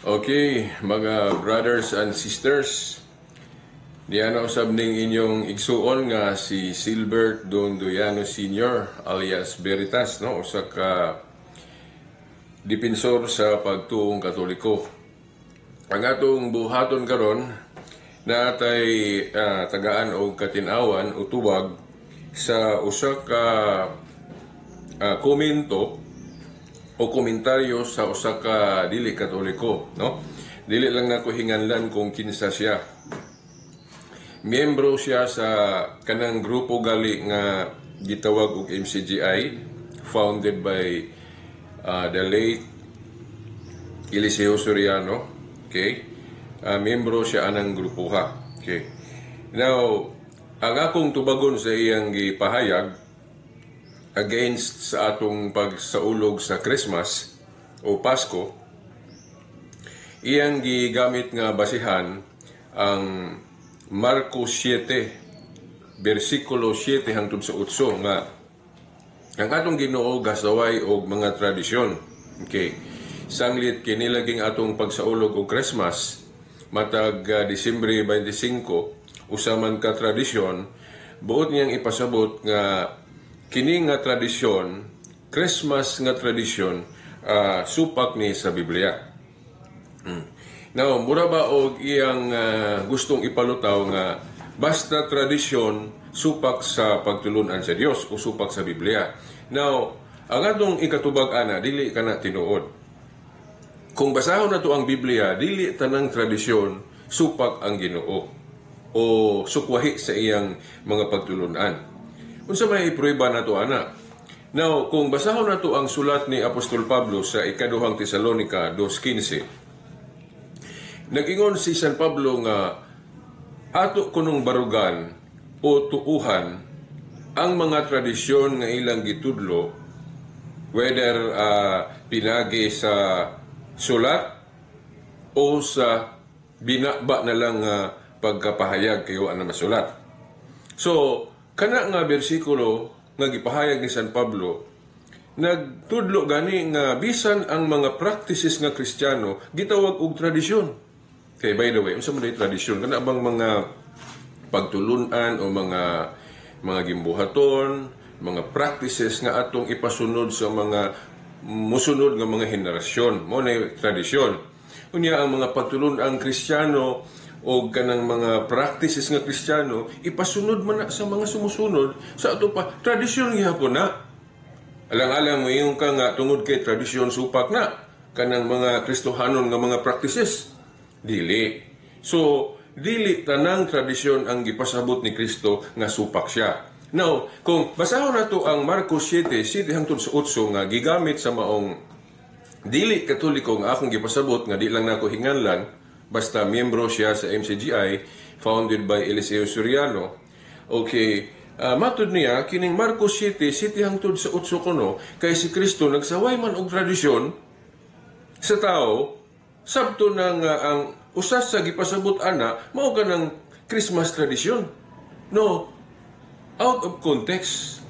Okay, mga brothers and sisters, diyan usab ning inyong igsuon nga si Silbert Dondoyano Sr. alias Veritas, no? Usa ka dipensor sa pagtuong Katoliko. Ang atong buhaton karon natay tagaan og katinawan o tubag sa usa ka komento o komentaryo sa usa ka dili Katoliko, no? Dili lang nako hinganlan kung kinsa siya. Miyembro siya sa kanang grupo gali nga gitawag og MCGI, founded by the late Eliseo Soriano. Okay? Miyembro siya anang grupo ha. Okay. Now, ang akong tubagon sa iyang gipahayag against sa atong pagsaulog sa Christmas o Pasko, iyang gigamit nga basihan ang Marcos 7, versikulo 7 hangtod sa 8 nga ang atong Ginoo gasaway og mga tradisyon. Okay. Sanglit kini laging atong pagsaulog og Christmas matag Disyembre 25 usa man ka tradisyon, buot niyang ipasabot nga kini nga tradisyon, Christmas nga tradisyon, supak ni sa Biblia. Now, mura ba og iyang gustong ipalutaw nga basta tradisyon supak sa pagtulunan sa Dios o supak sa Biblia. Now, ang atong ikatubag ana dili kana tinuod. Kung basahon nato ang Biblia, dili tanang tradisyon supak ang Ginoo o sukwahi sa iyang mga pagtulunan. Unsa may iprueba nato ana? Now, kung basahon nato ang sulat ni Apostol Pablo sa ikaduhang Tesalonica 2:15, nag-ingon si San Pablo nga ato kunong barugan o tuuhan ang mga tradisyon nga ilang gitudlo, whether pinagi sa sulat o sa binaba na lang pagkapahayag kayo na masulat. So, kana nga bersikulo nga gipahayag ni San Pablo nagtudlo gani nga bisan ang mga practices nga Kristiyano gitawag og tradisyon. Okay, by the way, unsa man day tradisyon? Kana bang mga pagtulunan o mga gimbuhaton, mga practices nga atong ipasunod sa mga musunod nga mga henerasyon. Mo na tradisyon. Unya ang mga pagtulunan Kristiyano o kanang mga practices nga Kristiyano, ipasunod man na sa mga sumusunod sa ato pa. Tradisyon gihapon na. Alang-alang mo yung ka nga tungod kay tradisyon supak na. Kanang mga Kristohanon nga mga practices. Dili. So, dili tanang tradisyon ang gipasabot ni Kristo nga supak siya. Now, kung basahon nato ang Marcos 7 hangtod sa 8 nga gigamit sa maong dili Katoliko nga akong gipasabot nga di lang nako hinganlan, basta miyembro siya sa MCGI, founded by Eliseo Soriano. Okay, matod niya, kining Marcos 7 hangtod sa 8 kuno, kay si Kristo nagsaway man og tradisyon sa tao, sabto na nga ang usas sa gipasabot ana, mao ka ng Christmas tradisyon. No, out of context.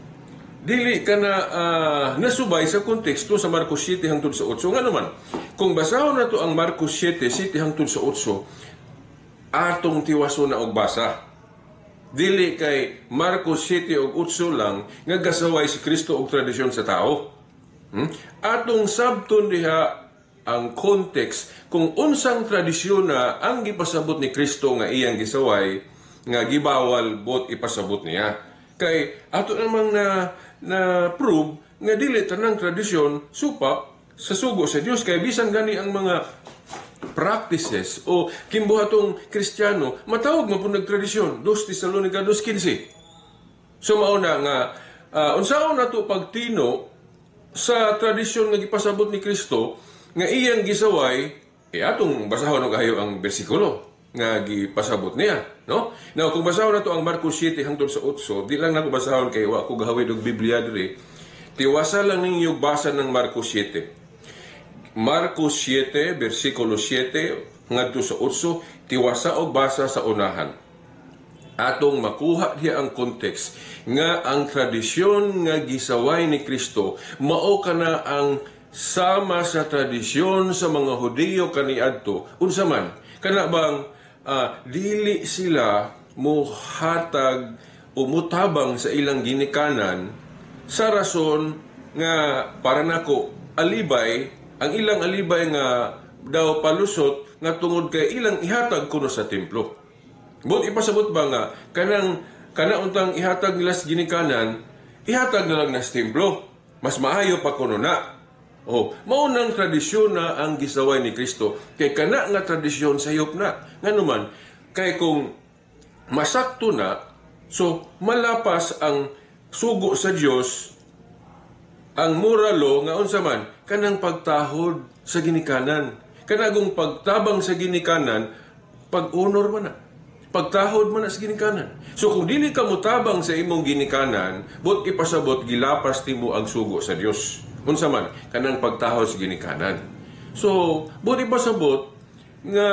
Dili ka na nasubay sa konteksto sa Marcos 7 hangtod sa 8. Nga naman, kung basahon na to ang Marcos 7 hangtod sa 8, atong tiwaso na og basa. Dili kay Marcos 7 og 8 lang nga gasaway si Kristo og tradisyon sa tao. Atong sabton diha ang context kung unsang tradisyon na ang gipasabot ni Kristo nga iyang gisaway nga gibawal bot ipasabot niya. Kay ato namang na prove nga dili tanang tradisyon supak sa sugo sa Dios, kay bisan gani ang mga practices o kimbuhatong Kristiyano matawag mo po nagtradisyon. 2 Tesalonica 2:15. So mauna nga unsaon nato pagtino sa tradisyon nga gipasabot ni Kristo nga iyang gisaway, atong basahon og kayo ang bersikulo nga gipasabot niya, no? Now, kung basahon nato ang Marcos 7 hangtod sa 8, di lang nako basahon kay wa ko gahawid og Biblia diri. Tiwasa lang ninyo basa ng Marcos 7. Marcos 7 bersikulo 7 ngadto sa 8, tiwasa og basa sa unahan. Atong makuha diha ang context nga ang tradisyon nga gisaway ni Kristo mao kana ang sama sa tradisyon sa mga Hudiyo kaniadto unsa man kana bang dili sila mohatag o mutabang sa ilang ginikanan sa rason nga para nako alibay ang ilang alibay nga daw palusot nga tungod kay ilang ihatag kuno sa templo. But ipasabot ba nga kana untang ihatag nila sa ginikanan, ihatag na lang na sa templo. Mas maayo pa kuno na. Maunang tradisyon na ang gisaway ni Kristo. Kay kana nga tradisyon sayop na. Nganuman, kay kung masakto na, so malapas ang sugo sa Dios, ang moral law nga unsa man kanang pagtahod sa ginikanan. Kanagong pagtabang sa ginikanan, pag-honor man na. Pagtahod man na sa ginikanan. So kung dili ka mutabang sa imong ginikanan, but ipasabot gilapas timo ang sugo sa Dios. Unsa man kanang pagtahod sa ginikanan. So, but ipasabot nga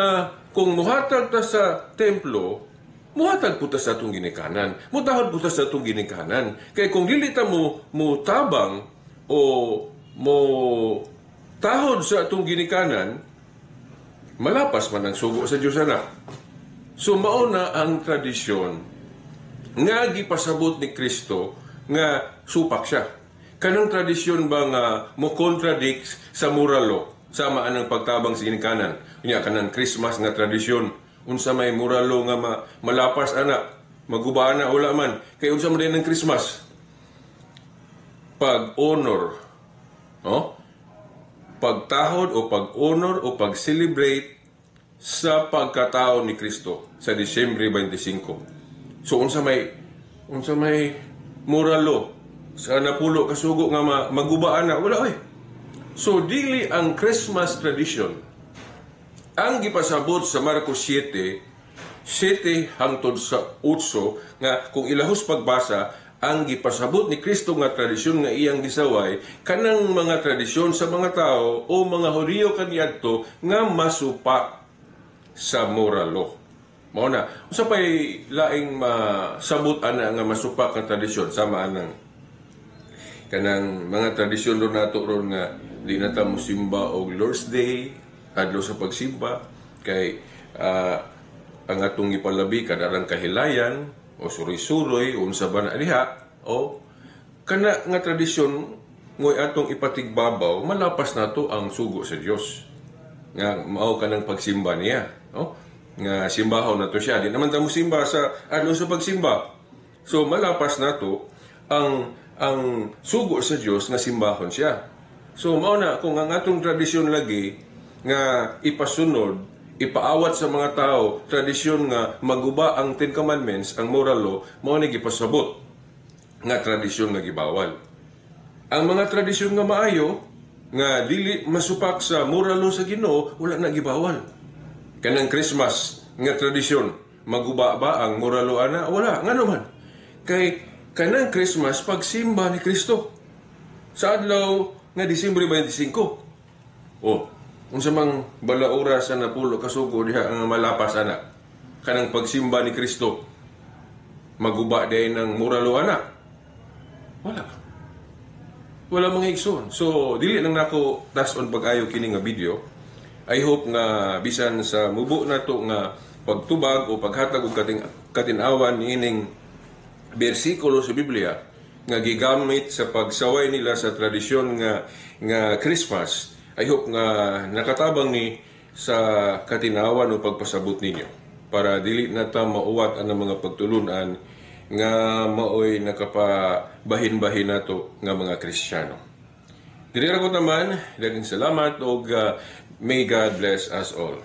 kung muhatag ta sa templo, muhatag po ta sa atong ginikanan. Mutahod po ta sa atong ginikanan. Kaya kung dili ta mo tabang o mo tahod sa atong ginikanan, malapas man ang sugo sa Dios ana. So mauna ang tradisyon nga gipasabot ni Kristo nga supak siya. Kanang tradisyon ba nga mo contradict sa moral law sama anang pagtabang sa ginikanan. Unya kanang Christmas nga tradisyon unsa may moral law nga malapas ana maguba na wala man kay unsa man din ang Christmas pag-honor pagtahod o pag-honor o pag-celebrate sa pagkatao ni Kristo sa Disyembre 25. So unsa may moral law sa napulo kasugo nga magubaan na wala oy. So dili ang Christmas tradition ang gipasabot sa Marcos 7 hangtod sa 8 nga kung ilahos pagbasa ang gipasabot ni Kristo nga tradisyon nga iyang gisaway kanang mga tradisyon sa mga tao o mga Hudiyo kaniadto nga masupa sa moral law. Mao na usa pay laing masabot ana nga masupak nga tradisyon sama anang kanang mga tradisyon do nato ron nga di na ta mosimba og Lord's Day adlaw sa pagsimba kay ang atong ipalabi kadarang kahilayan o suroy-suroy unsa ba na diha o kana nga tradisyon ngoy atong ipatigbabaw malapas nato ang sugo sa Dios nga mao kanang pagsimba niya nga simbahon nato siya di naman ta mosimba sa adlaw sa pagsimba so malapas nato ang sugo sa Dios nga simbahon siya. So mao na kung ang atong tradisyon lagi nga ipasunod, ipaawat sa mga tao, tradisyon nga maguba ang Ten Commandments, ang moral law, mao ni gipasabot nga tradisyon nga gibawal. Ang mga tradisyon nga maayo nga dili masupak sa moral law sa Ginoo, wala na gibawal. Kanang Christmas nga tradisyon, maguba ba ang moral law ana? Wala, ngano man. Kay kanang Christmas pagsimba ni Kristo sa adlaw nga Disyembre 25. Unsa mang balaura sa napulo kasugo diha ang malapas ana kanang pagsimba ni Kristo maguba day ng moral law ana? Wala mga igsoon. So dili nang nako tas-on pag-ayo kini nga video. I hope nga bisan sa mubo nato nga pagtubag o paghatag og katin-awan niining bersikulo sa Biblia nga gigamit sa pagsaway nila sa tradisyon nga Christmas. I hope nga nakatabang ni sa katinawan o pagpasabot ninyo para dili na ta mauwat ang mga pagtulunan nga maoy nakapabahin-bahin nato nga mga Kristiyano. Dili ra ko naman daghang salamat og may God bless us all.